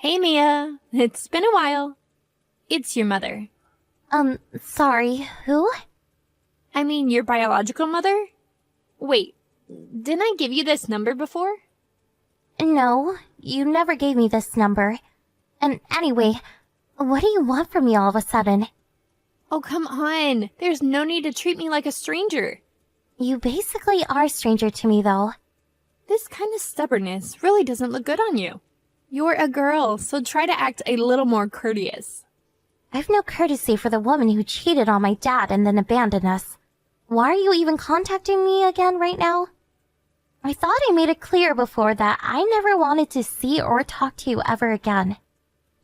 Hey, Mia. It's been a while. It's your mother. Sorry, who? I mean, your biological mother? Wait, didn't I give you this number before? No, you never gave me this number. And anyway, what do you want from me all of a sudden? Oh, come on. There's no need to treat me like a stranger. You basically are a stranger to me, though. This kind of stubbornness really doesn't look good on you. You're a girl, so try to act a little more courteous. I've no courtesy for the woman who cheated on my dad and then abandoned us. Why are you even contacting me again right now? I thought I made it clear before that I never wanted to see or talk to you ever again.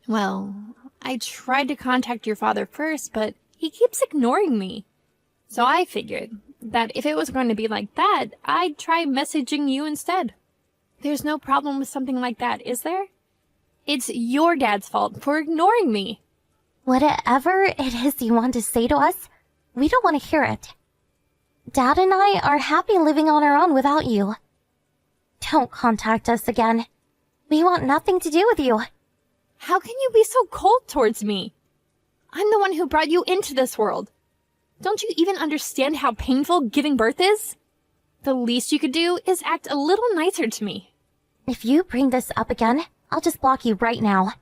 Well, I tried to contact your father first, but he keeps ignoring me. So I figured that if it was going to be like that, I'd try messaging you instead. There's no problem with something like that, is there? It's your dad's fault for ignoring me. Whatever it is you want to say to us, we don't want to hear it. Dad and I are happy living on our own without you. Don't contact us again. We want nothing to do with you. How can you be so cold towards me? I'm the one who brought you into this world. Don't you even understand how painful giving birth is? The least you could do is act a little nicer to me. If you bring this up again, I'll just block you right now.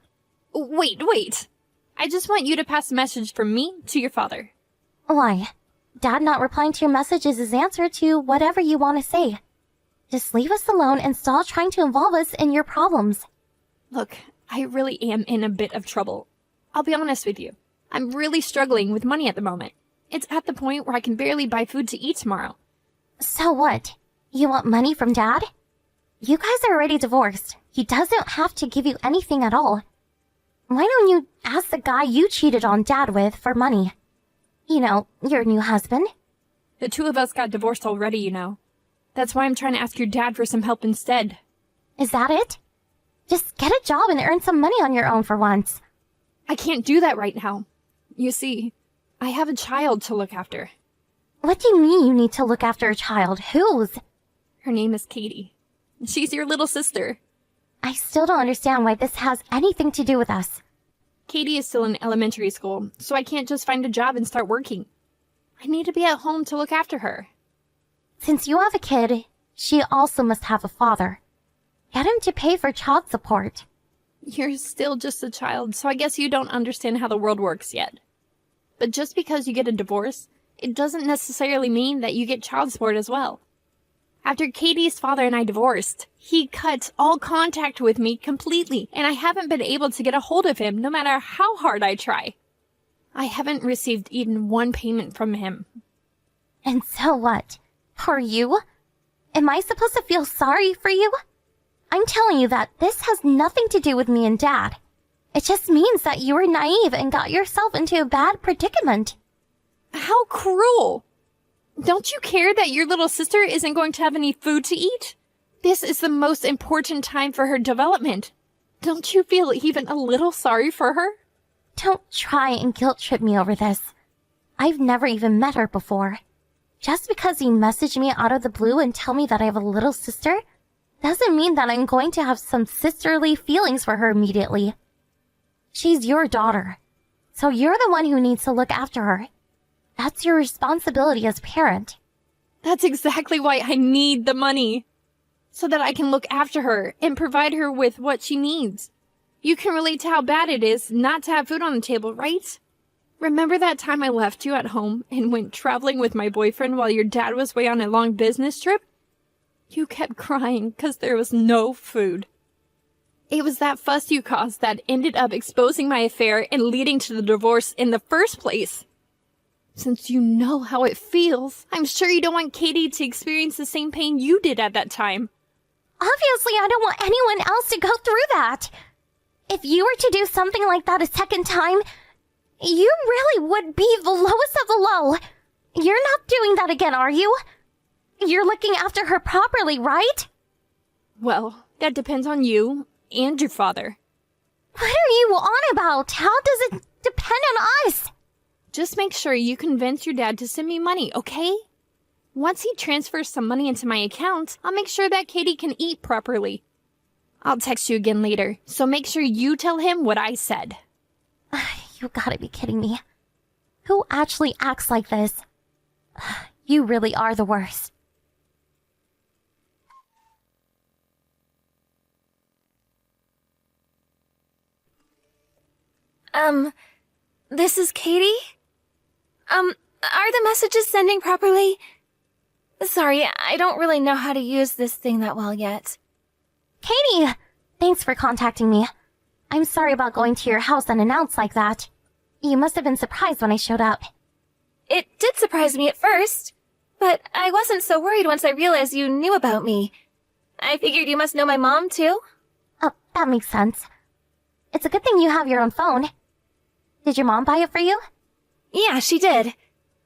Wait. I just want you to pass a message from me to your father. Why? Dad not replying to your message is his answer to whatever you want to say. Just leave us alone and stop trying to involve us in your problems. Look, I really am in a bit of trouble. I'll be honest with you. I'm really struggling with money at the moment. It's at the point where I can barely buy food to eat tomorrow. So what? You want money from Dad? You guys are already divorced. He doesn't have to give you anything at all. Why don't you ask the guy you cheated on Dad with for money? You know, your new husband. The two of us got divorced already, you know. That's why I'm trying to ask your dad for some help instead. Is that it? Just get a job and earn some money on your own for once. I can't do that right now. You see, I have a child to look after. What do you mean you need to look after a child? Whose? Her name is Katie. She's your little sister. I still don't understand why this has anything to do with us. Katie is still in elementary school, so I can't just find a job and start working. I need to be at home to look after her. Since you have a kid, she also must have a father. Get him to pay for child support. You're still just a child, so I guess you don't understand how the world works yet. But just because you get a divorce, it doesn't necessarily mean that you get child support as well. After Katie's father and I divorced, he cut all contact with me completely, and I haven't been able to get a hold of him no matter how hard I try. I haven't received even one payment from him. And so what? For you? Am I supposed to feel sorry for you? I'm telling you that this has nothing to do with me and Dad. It just means that you were naive and got yourself into a bad predicament. How cruel! Don't you care that your little sister isn't going to have any food to eat? This is the most important time for her development. Don't you feel even a little sorry for her? Don't try and guilt trip me over this. I've never even met her before. Just because you message me out of the blue and tell me that I have a little sister doesn't mean that I'm going to have some sisterly feelings for her immediately. She's your daughter, so you're the one who needs to look after her. That's your responsibility as parent. That's exactly why I need the money. So that I can look after her and provide her with what she needs. You can relate to how bad it is not to have food on the table, right? Remember that time I left you at home and went traveling with my boyfriend while your dad was away on a long business trip? You kept crying because there was no food. It was that fuss you caused that ended up exposing my affair and leading to the divorce in the first place. Since you know how it feels, I'm sure you don't want Katie to experience the same pain you did at that time. Obviously, I don't want anyone else to go through that. If you were to do something like that a second time, you really would be the lowest of the low. You're not doing that again, are you? You're looking after her properly, right? Well, that depends on you and your father. What are you on about? How does it depend on us? Just make sure you convince your dad to send me money, okay? Once he transfers some money into my account, I'll make sure that Katie can eat properly. I'll text you again later, so make sure you tell him what I said. You gotta be kidding me. Who actually acts like this? You really are the worst. This is Katie? Are the messages sending properly? Sorry, I don't really know how to use this thing that well yet. Katie! Thanks for contacting me. I'm sorry about going to your house unannounced like that. You must have been surprised when I showed up. It did surprise me at first, but I wasn't so worried once I realized you knew about me. I figured you must know my mom, too. Oh, that makes sense. It's a good thing you have your own phone. Did your mom buy it for you? Yeah, she did.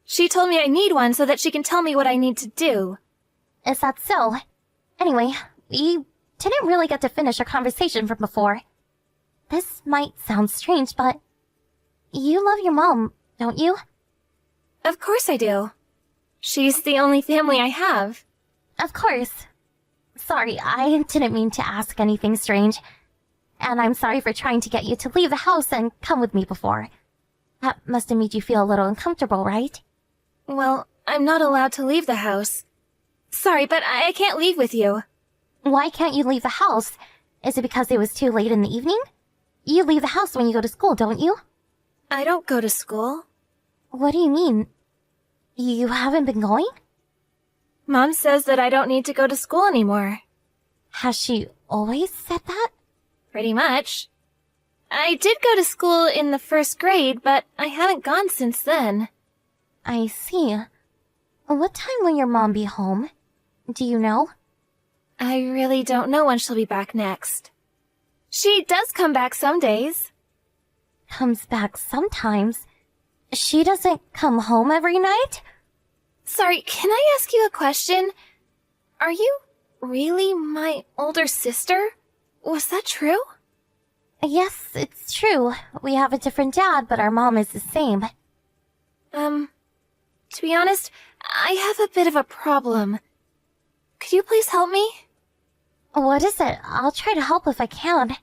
She told me I need one so that she can tell me what I need to do. Is that so? Anyway, we didn't really get to finish our conversation from before. This might sound strange, but you love your mom, don't you? Of course I do. She's the only family I have. Of course. Sorry, I didn't mean to ask anything strange. And I'm sorry for trying to get you to leave the house and come with me before. That must have made you feel a little uncomfortable, right? Well, I'm not allowed to leave the house. Sorry, but I can't leave with you. Why can't you leave the house? Is it because it was too late in the evening? You leave the house when you go to school, don't you? I don't go to school. What do you mean? You haven't been going? Mom says that I don't need to go to school anymore. Has she always said that? Pretty much. I did go to school in the 1st grade, but I haven't gone since then. I see. What time will your mom be home? Do you know? I really don't know when she'll be back next. She does come back some days. Comes back sometimes. She doesn't come home every night? Sorry, can I ask you a question? Are you really my older sister? Was that true? Yes, it's true. We have a different dad, but our mom is the same. To be honest, I have a bit of a problem. Could you please help me? What is it? I'll try to help if I can.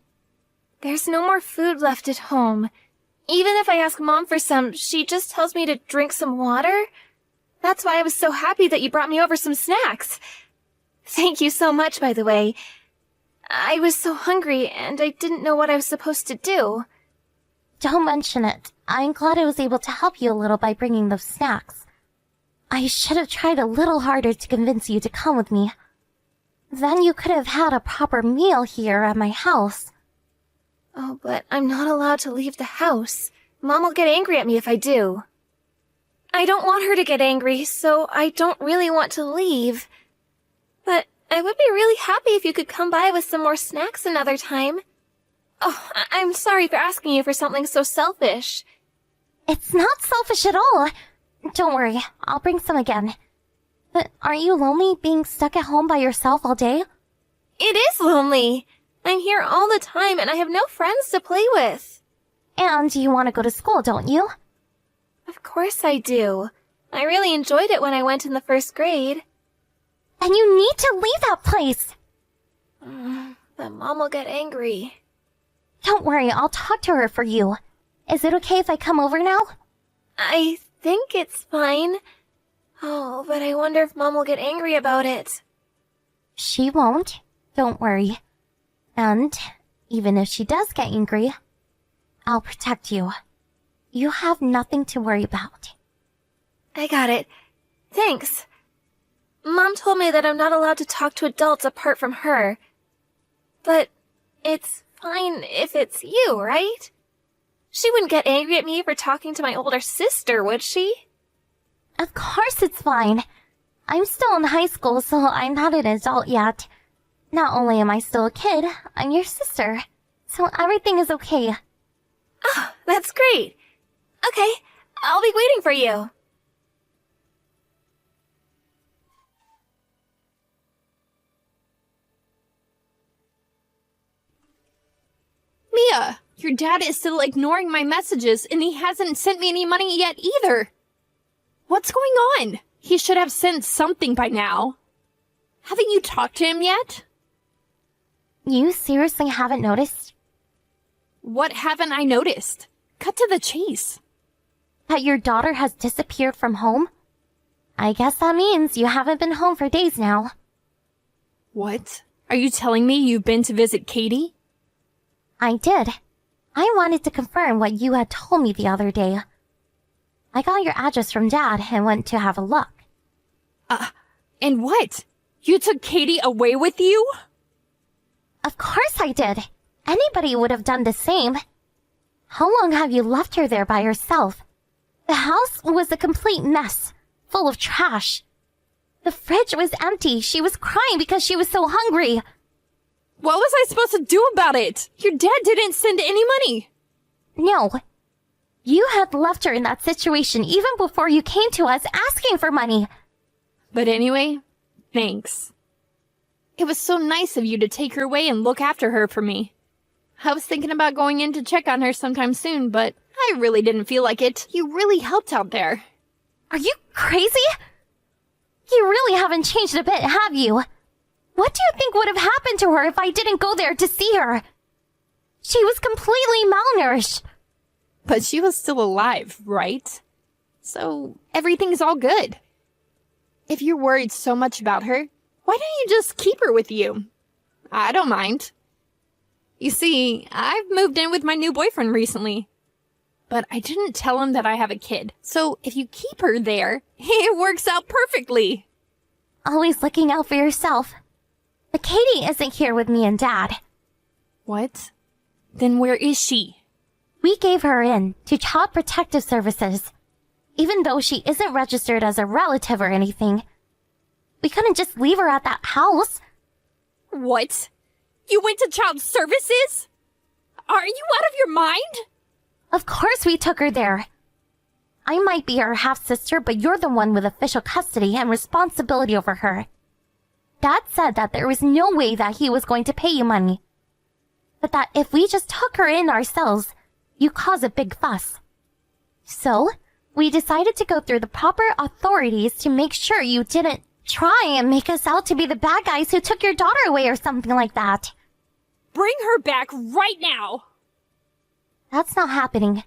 There's no more food left at home. Even if I ask Mom for some, she just tells me to drink some water. That's why I was so happy that you brought me over some snacks. Thank you so much, by the way. I was so hungry, and I didn't know what I was supposed to do. Don't mention it. I'm glad I was able to help you a little by bringing those snacks. I should have tried a little harder to convince you to come with me. Then you could have had a proper meal here at my house. Oh, but I'm not allowed to leave the house. Mom will get angry at me if I do. I don't want her to get angry, so I don't really want to leave. But I would be really happy if you could come by with some more snacks another time. Oh, I'm sorry for asking you for something so selfish. It's not selfish at all. Don't worry, I'll bring some again. But aren't you lonely being stuck at home by yourself all day? It is lonely. I'm here all the time and I have no friends to play with. And you want to go to school, don't you? Of course I do. I really enjoyed it when I went in the 1st grade. And you need to leave that place. But Mom will get angry. Don't worry, I'll talk to her for you. Is it okay if I come over now? I think it's fine. Oh, but I wonder if Mom will get angry about it. She won't. Don't worry. And even if she does get angry, I'll protect you. You have nothing to worry about. I got it. Thanks. Mom told me that I'm not allowed to talk to adults apart from her. But it's fine if it's you, right? She wouldn't get angry at me for talking to my older sister, would she? Of course it's fine. I'm still in high school, so I'm not an adult yet. Not only am I still a kid, I'm your sister. So everything is okay. Oh, that's great. Okay, I'll be waiting for you. Mia, your dad is still ignoring my messages and he hasn't sent me any money yet either. What's going on? He should have sent something by now. Haven't you talked to him yet? You seriously haven't noticed? What haven't I noticed? Cut to the chase. That your daughter has disappeared from home? I guess that means you haven't been home for days now. What? Are you telling me you've been to visit Katie? I did. I wanted to confirm what you had told me the other day. I got your address from Dad and went to have a look. And what? You took Katie away with you? Of course I did. Anybody would have done the same. How long have you left her there by herself? The house was a complete mess, full of trash. The fridge was empty. She was crying because she was so hungry. What was I supposed to do about it? Your dad didn't send any money. No. You had left her in that situation even before you came to us asking for money. But anyway, thanks. It was so nice of you to take her away and look after her for me. I was thinking about going in to check on her sometime soon, but I really didn't feel like it. You really helped out there. Are you crazy? You really haven't changed a bit, have you? What do you think would have happened to her if I didn't go there to see her? She was completely malnourished. But she was still alive, right? So everything's all good. If you're worried so much about her, why don't you just keep her with you? I don't mind. You see, I've moved in with my new boyfriend recently. But I didn't tell him that I have a kid. So if you keep her there, it works out perfectly. Always looking out for yourself. But Katie isn't here with me and Dad. What? Then where is she? We gave her in to Child Protective Services. Even though she isn't registered as a relative or anything. We couldn't just leave her at that house. What? You went to child services? Are you out of your mind? Of course we took her there. I might be her half-sister, but you're the one with official custody and responsibility over her. Dad said that there was no way that he was going to pay you money. But that if we just took her in ourselves, you cause a big fuss. So, we decided to go through the proper authorities to make sure you didn't try and make us out to be the bad guys who took your daughter away or something like that. Bring her back right now! That's not happening.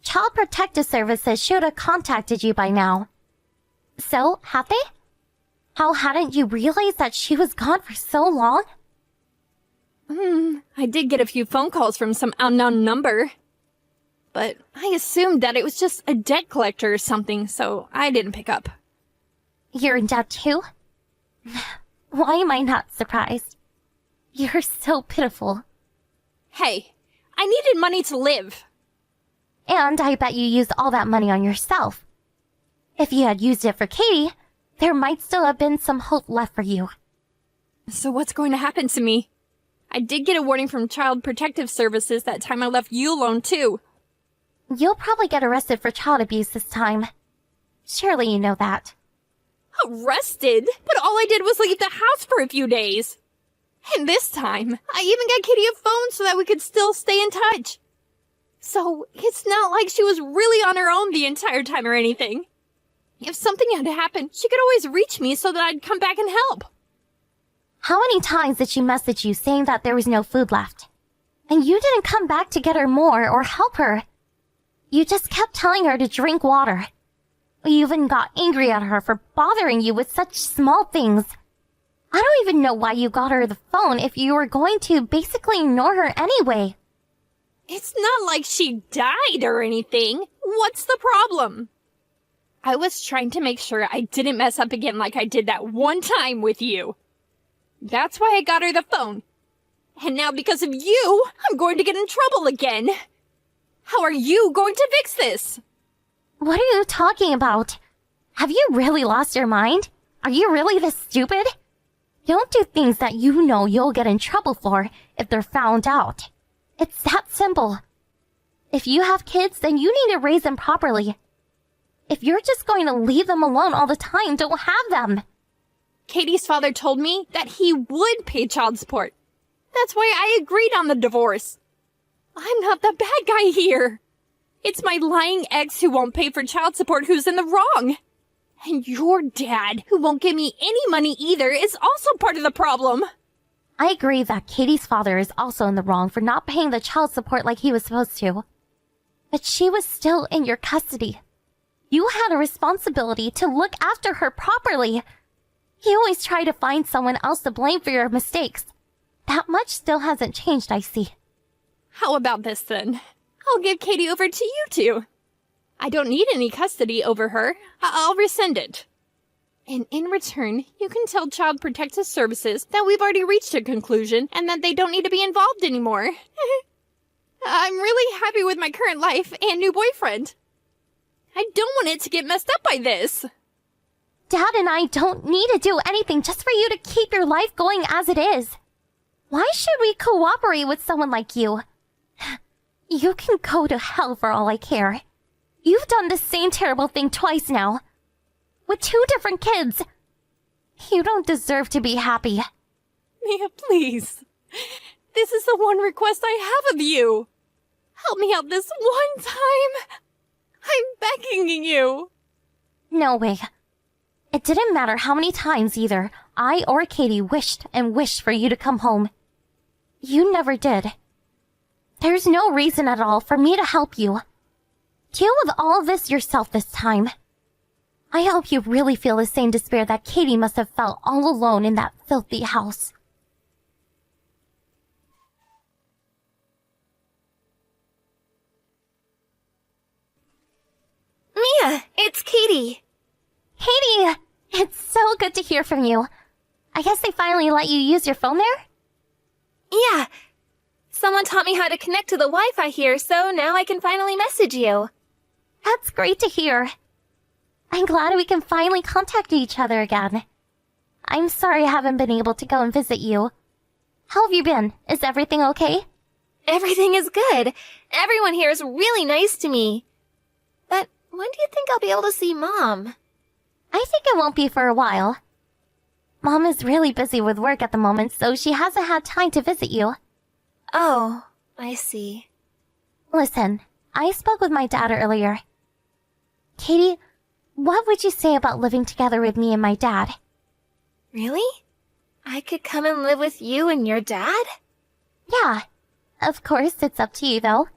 Child Protective Services should have contacted you by now. So, have they? How hadn't you realized that she was gone for so long? I did get a few phone calls from some unknown number. But I assumed that it was just a debt collector or something, so I didn't pick up. You're in debt too? Why am I not surprised? You're so pitiful. Hey, I needed money to live. And I bet you used all that money on yourself. If you had used it for Katie, there might still have been some hope left for you. So what's going to happen to me? I did get a warning from Child Protective Services that time I left you alone too. You'll probably get arrested for child abuse this time. Surely you know that. Arrested? But all I did was leave the house for a few days. And this time, I even got Katie a phone so that we could still stay in touch. So, it's not like she was really on her own the entire time or anything. If something had happened, she could always reach me so that I'd come back and help. How many times did she message you saying that there was no food left? And you didn't come back to get her more or help her. You just kept telling her to drink water. You even got angry at her for bothering you with such small things. I don't even know why you got her the phone if you were going to basically ignore her anyway. It's not like she died or anything. What's the problem? I was trying to make sure I didn't mess up again like I did that one time with you. That's why I got her the phone. And now because of you, I'm going to get in trouble again. How are you going to fix this? What are you talking about? Have you really lost your mind? Are you really this stupid? Don't do things that you know you'll get in trouble for if they're found out. It's that simple. If you have kids, then you need to raise them properly. If you're just going to leave them alone all the time, don't have them. Katie's father told me that he would pay child support. That's why I agreed on the divorce. I'm not the bad guy here. It's my lying ex who won't pay for child support who's in the wrong. And your dad, who won't give me any money either, is also part of the problem. I agree that Katie's father is also in the wrong for not paying the child support like he was supposed to. But she was still in your custody. You had a responsibility to look after her properly. You always try to find someone else to blame for your mistakes. That much still hasn't changed, I see. How about this then? I'll give Katie over to you two. I don't need any custody over her. I'll rescind it. And in return, you can tell Child Protective Services that we've already reached a conclusion and that they don't need to be involved anymore. I'm really happy with my current life and new boyfriend. I don't want it to get messed up by this. Dad and I don't need to do anything just for you to keep your life going as it is. Why should we cooperate with someone like you? You can go to hell for all I care. You've done the same terrible thing twice now. With 2 different kids. You don't deserve to be happy. Mia, please. This is the one request I have of you. Help me out this one time. I'm begging you. No way. It didn't matter how many times either I or Katie wished and wished for you to come home. You never did. There's no reason at all for me to help you. Deal with all of this yourself this time. I hope you really feel the same despair that Katie must have felt all alone in that filthy house. Mia, it's Katie. Katie! It's so good to hear from you. I guess they finally let you use your phone there? Yeah. Someone taught me how to connect to the Wi-Fi here, so now I can finally message you. That's great to hear. I'm glad we can finally contact each other again. I'm sorry I haven't been able to go and visit you. How have you been? Is everything okay? Everything is good. Everyone here is really nice to me. But when do you think I'll be able to see Mom? I think it won't be for a while. Mom is really busy with work at the moment, so she hasn't had time to visit you. Oh, I see. Listen, I spoke with my dad earlier. Katie, what would you say about living together with me and my dad? Really? I could come and live with you and your dad? Yeah. Of course, it's up to you, though.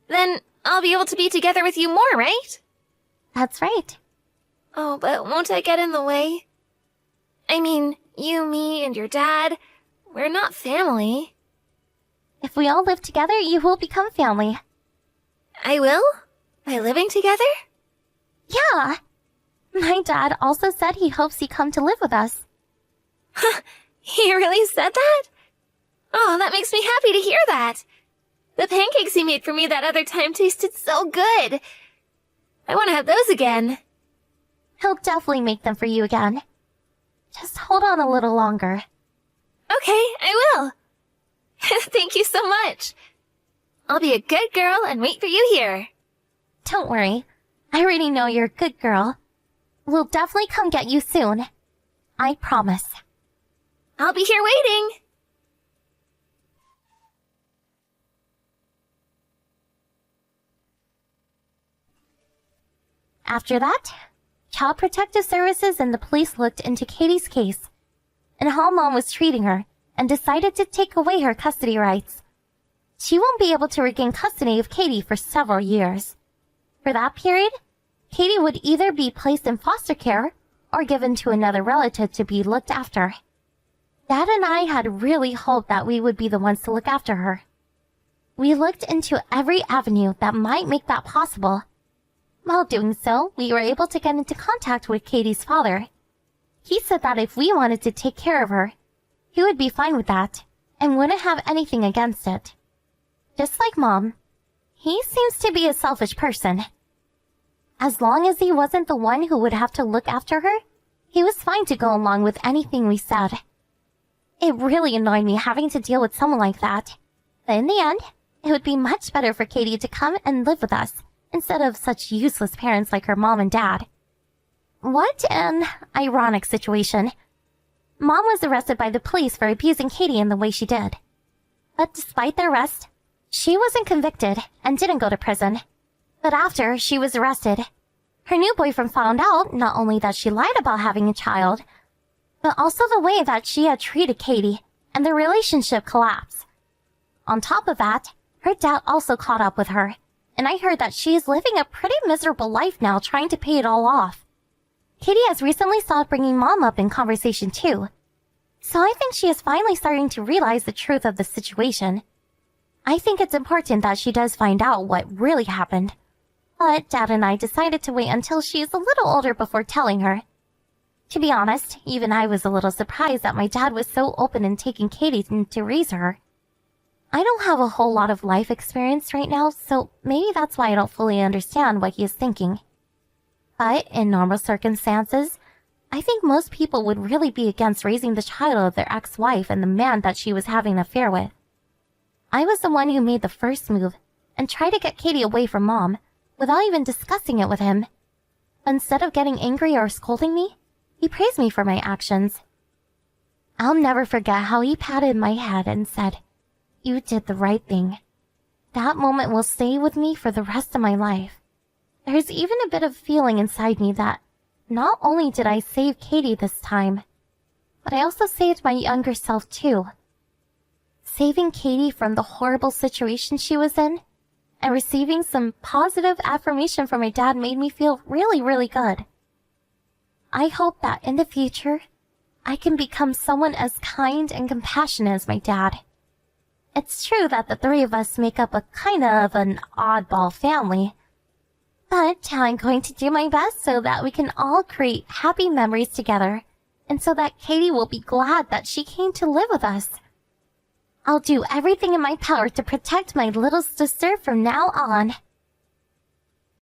Then I'll be able to be together with you more, right? That's right. Oh, but won't I get in the way? I mean, you, me, and your dad, we're not family. If we all live together, you will become family. I will? By living together? Yeah. My dad also said he hopes you come to live with us. He really said that? Oh, that makes me happy to hear that. The pancakes he made for me that other time tasted so good. I want to have those again. He'll definitely make them for you again. Just hold on a little longer. Okay, I will. Thank you so much. I'll be a good girl and wait for you here. Don't worry. I already know you're a good girl. We'll definitely come get you soon. I promise. I'll be here waiting. After that, Child Protective Services and the police looked into Katie's case and how Mom was treating her and decided to take away her custody rights. She won't be able to regain custody of Katie for several years. For that period, Katie would either be placed in foster care or given to another relative to be looked after. Dad and I had really hoped that we would be the ones to look after her. We looked into every avenue that might make that possible. While doing so, we were able to get into contact with Katie's father. He said that if we wanted to take care of her, he would be fine with that and wouldn't have anything against it. Just like Mom, he seems to be a selfish person. As long as he wasn't the one who would have to look after her, he was fine to go along with anything we said. It really annoyed me having to deal with someone like that. But in the end, it would be much better for Katie to come and live with us instead of such useless parents like her mom and dad. What an ironic situation. Mom was arrested by the police for abusing Katie in the way she did. But despite the arrest, she wasn't convicted and didn't go to prison. But after she was arrested, her new boyfriend found out not only that she lied about having a child, but also the way that she had treated Katie and their relationship collapsed. On top of that, her dad also caught up with her, and I heard that she is living a pretty miserable life now trying to pay it all off. Katie has recently started bringing Mom up in conversation too, so I think she is finally starting to realize the truth of the situation. I think it's important that she does find out what really happened, but Dad and I decided to wait until she is a little older before telling her. To be honest, even I was a little surprised that my dad was so open in taking Katie to raise her. I don't have a whole lot of life experience right now, so maybe that's why I don't fully understand what he is thinking. But in normal circumstances, I think most people would really be against raising the child of their ex-wife and the man that she was having an affair with. I was the one who made the first move and tried to get Katie away from Mom without even discussing it with him. Instead of getting angry or scolding me, he praised me for my actions. I'll never forget how he patted my head and said, "You did the right thing." That moment will stay with me for the rest of my life. There's even a bit of feeling inside me that not only did I save Katie this time, but I also saved my younger self too. Saving Katie from the horrible situation she was in and receiving some positive affirmation from my dad made me feel really, really good. I hope that in the future, I can become someone as kind and compassionate as my dad. It's true that the three of us make up a kind of an oddball family, but I'm going to do my best so that we can all create happy memories together, and so that Katie will be glad that she came to live with us. I'll do everything in my power to protect my little sister from now on.